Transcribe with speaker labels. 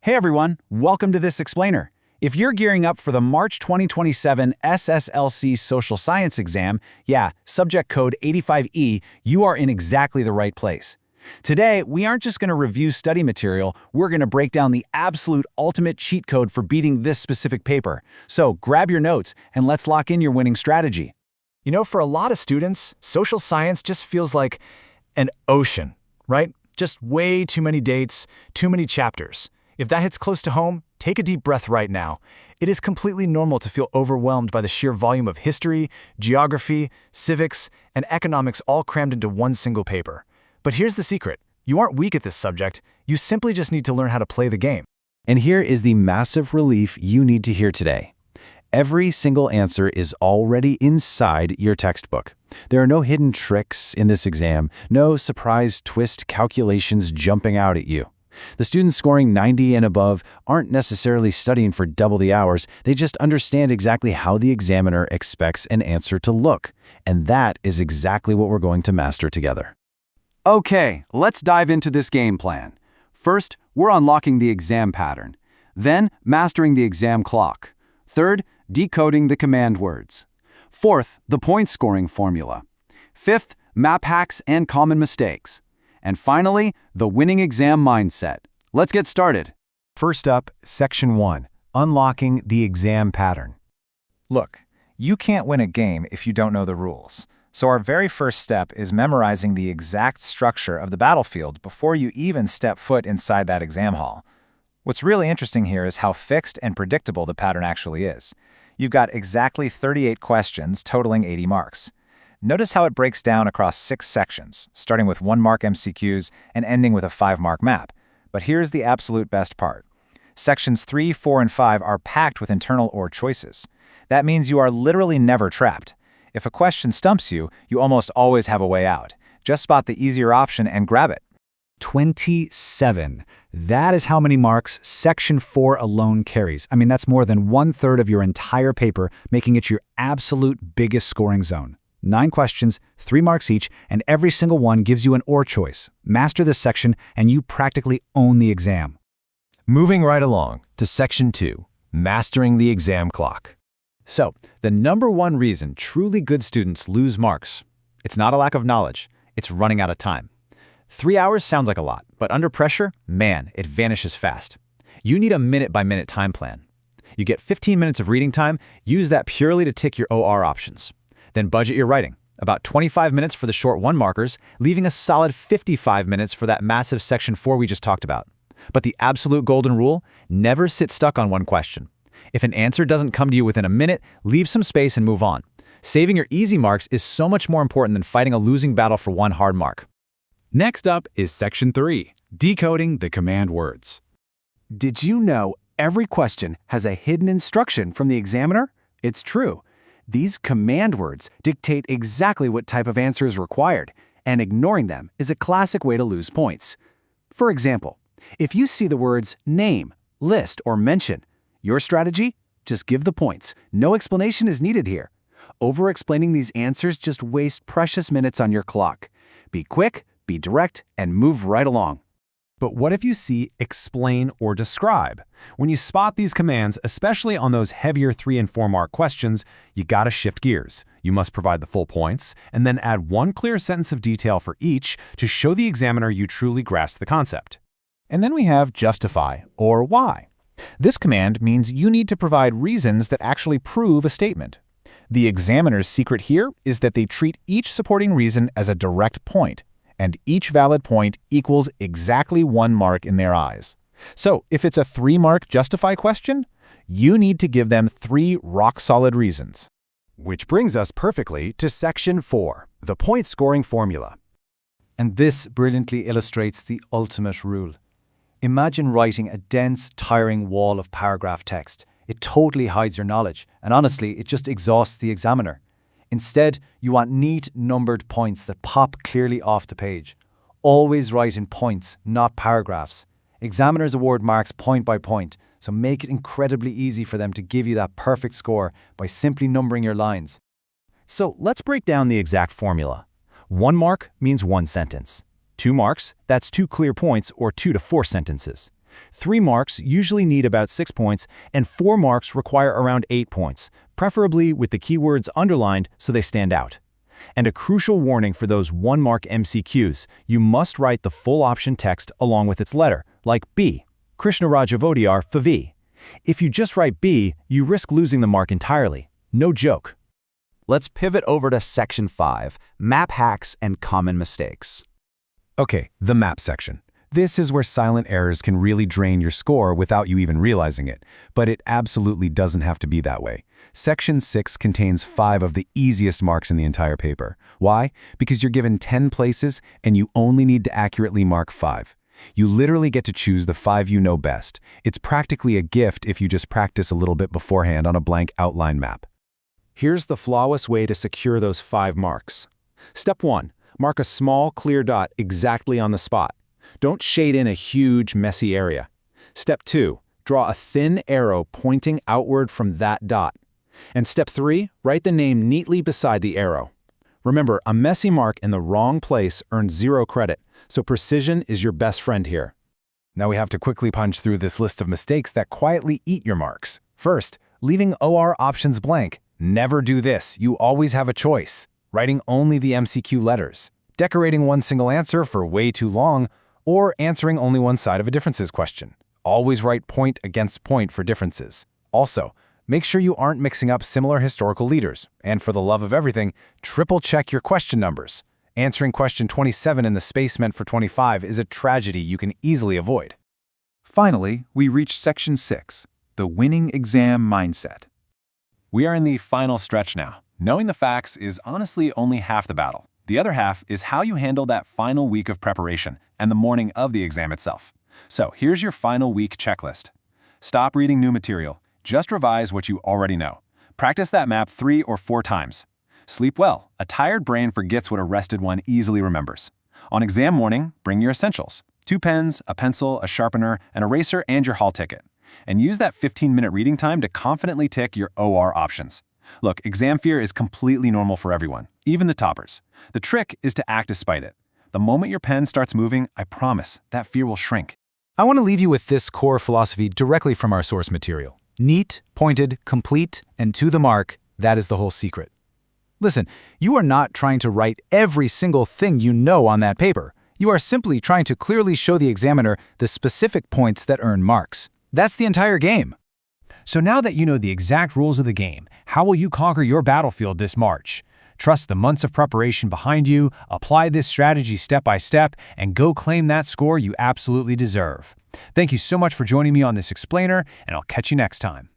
Speaker 1: Hey everyone, welcome to this explainer. If you're gearing up for the March 2027 SSLC Social Science exam, subject code 85E, you are in exactly the right place. Today, we aren't just going to review study material, we're going to break down the absolute ultimate cheat code for beating this specific paper. So grab your notes and let's lock in your winning strategy.
Speaker 2: You know, for a lot of students, social science just feels like an ocean, right? Just way too many dates, too many chapters. If that hits close to home, take a deep breath right now. It is completely normal to feel overwhelmed by the sheer volume of history, geography, civics, and economics all crammed into one single paper. But here's the secret. You aren't weak at this subject. You simply just need to learn how to play the game.
Speaker 1: And here is the massive relief you need to hear today. Every single answer is already inside your textbook. There are no hidden tricks in this exam, no surprise twist calculations jumping out at you. The students scoring 90 and above aren't necessarily studying for double the hours, they just understand exactly how the examiner expects an answer to look. And that is exactly what we're going to master together. Okay, let's dive into this game plan. First, we're unlocking the exam pattern. Then, mastering the exam clock. Third, decoding the command words. Fourth, the point scoring formula. Fifth, map hacks and common mistakes. And finally, the winning exam mindset. Let's get started.
Speaker 2: First up, Section 1, Unlocking the Exam Pattern.
Speaker 3: Look, you can't win a game if you don't know the rules. So our very first step is memorizing the exact structure of the battlefield before you even step foot inside that exam hall. What's really interesting here is how fixed and predictable the pattern actually is. You've got exactly 38 questions totaling 80 marks. Notice how it breaks down across 6 sections, starting with 1-mark MCQs and ending with a 5-mark map. But here's the absolute best part. Sections 3, 4, and 5 are packed with internal or choices. That means you are literally never trapped. If a question stumps you, you almost always have a way out. Just spot the easier option and grab it.
Speaker 4: 27. That is how many marks Section 4 alone carries. I mean, that's more than 1/3 of your entire paper, making it your absolute biggest scoring zone. 9 questions, 3 marks each, and every single one gives you an or choice. Master this section, and you practically own the exam.
Speaker 2: Moving right along to Section 2, Mastering the Exam Clock.
Speaker 1: So, the number one reason truly good students lose marks, it's not a lack of knowledge, it's running out of time. 3 hours sounds like a lot, but under pressure, man, it vanishes fast. You need a minute-by-minute time plan. You get 15 minutes of reading time, use that purely to tick your OR options. Then budget your writing, about 25 minutes for the short 1-markers, leaving a solid 55 minutes for that massive Section 4 we just talked about. But the absolute golden rule, never sit stuck on one question. If an answer doesn't come to you within a minute, leave some space and move on. Saving your easy marks is so much more important than fighting a losing battle for one hard mark.
Speaker 4: Next up is Section 3, Decoding the Command Words.
Speaker 1: Did you know every question has a hidden instruction from the examiner? It's true. These command words dictate exactly what type of answer is required, and ignoring them is a classic way to lose points. For example, if you see the words name, list, or mention, your strategy? Just give the points. No explanation is needed here. Over-explaining these answers just wastes precious minutes on your clock. Be quick, be direct, and move right along.
Speaker 5: But what if you see explain or describe? When you spot these commands, especially on those heavier 3 and 4-mark questions, you gotta shift gears. You must provide the full points, and then add one clear sentence of detail for each to show the examiner you truly grasp the concept.
Speaker 3: And then we have justify, or why. This command means you need to provide reasons that actually prove a statement. The examiner's secret here is that they treat each supporting reason as a direct point, and each valid point equals exactly 1 mark in their eyes. So if it's a 3-mark justify question, you need to give them 3 rock-solid reasons.
Speaker 2: Which brings us perfectly to Section 4, the point scoring formula.
Speaker 4: And this brilliantly illustrates the ultimate rule. Imagine writing a dense, tiring wall of paragraph text. It totally hides your knowledge, and honestly, it just exhausts the examiner. Instead, you want neat, numbered points that pop clearly off the page. Always write in points, not paragraphs. Examiners award marks point by point, so make it incredibly easy for them to give you that perfect score by simply numbering your lines.
Speaker 1: So let's break down the exact formula. 1 mark means 1 sentence. 2 marks, that's 2 clear points or 2 to 4 sentences.
Speaker 6: 3 marks usually need about 6 points, and 4 marks require around 8 points, preferably with the keywords underlined so they stand out. And a crucial warning for those 1-mark MCQs, you must write the full option text along with its letter, like B, Krishna Rajavodiyar for V. If you just write B, you risk losing the mark entirely. No joke.
Speaker 7: Let's pivot over to Section 5, Map Hacks and Common Mistakes.
Speaker 5: Okay, the map section. This is where silent errors can really drain your score without you even realizing it, but it absolutely doesn't have to be that way. Section 6 contains 5 of the easiest marks in the entire paper. Why? Because you're given 10 places and you only need to accurately mark 5. You literally get to choose the 5 you know best. It's practically a gift if you just practice a little bit beforehand on a blank outline map.
Speaker 6: Here's the flawless way to secure those 5 marks. Step 1. Mark a small, clear dot exactly on the spot. Don't shade in a huge, messy area. Step 2. Draw a thin arrow pointing outward from that dot. And step 3. Write the name neatly beside the arrow. Remember, a messy mark in the wrong place earns 0 credit, so precision is your best friend here.
Speaker 1: Now we have to quickly punch through this list of mistakes that quietly eat your marks. First, leaving OR options blank. Never do this. You always have a choice. Writing only the MCQ letters, decorating one single answer for way too long, or answering only one side of a differences question. Always write point against point for differences. Also, make sure you aren't mixing up similar historical leaders. And for the love of everything, triple check your question numbers. Answering question 27 in the space meant for 25 is a tragedy you can easily avoid.
Speaker 8: Finally, we reach Section 6, the winning exam mindset.
Speaker 5: We are in the final stretch now. Knowing the facts is honestly only half the battle. The other half is how you handle that final week of preparation and the morning of the exam itself. So here's your final week checklist. Stop reading new material. Just revise what you already know. Practice that map 3 or 4 times. Sleep well. A tired brain forgets what a rested one easily remembers. On exam morning, bring your essentials. 2 pens, a pencil, a sharpener, an eraser, and your hall ticket. And use that 15-minute reading time to confidently tick your OR options. Look, exam fear is completely normal for everyone, even the toppers. The trick is to act despite it. The moment your pen starts moving, I promise, that fear will shrink.
Speaker 6: I want to leave you with this core philosophy directly from our source material. Neat, pointed, complete, and to the mark, that is the whole secret. Listen, you are not trying to write every single thing you know on that paper. You are simply trying to clearly show the examiner the specific points that earn marks. That's the entire game.
Speaker 4: So now that you know the exact rules of the game, how will you conquer your battlefield this March? Trust the months of preparation behind you, apply this strategy step by step, and go claim that score you absolutely deserve. Thank you so much for joining me on this explainer, and I'll catch you next time.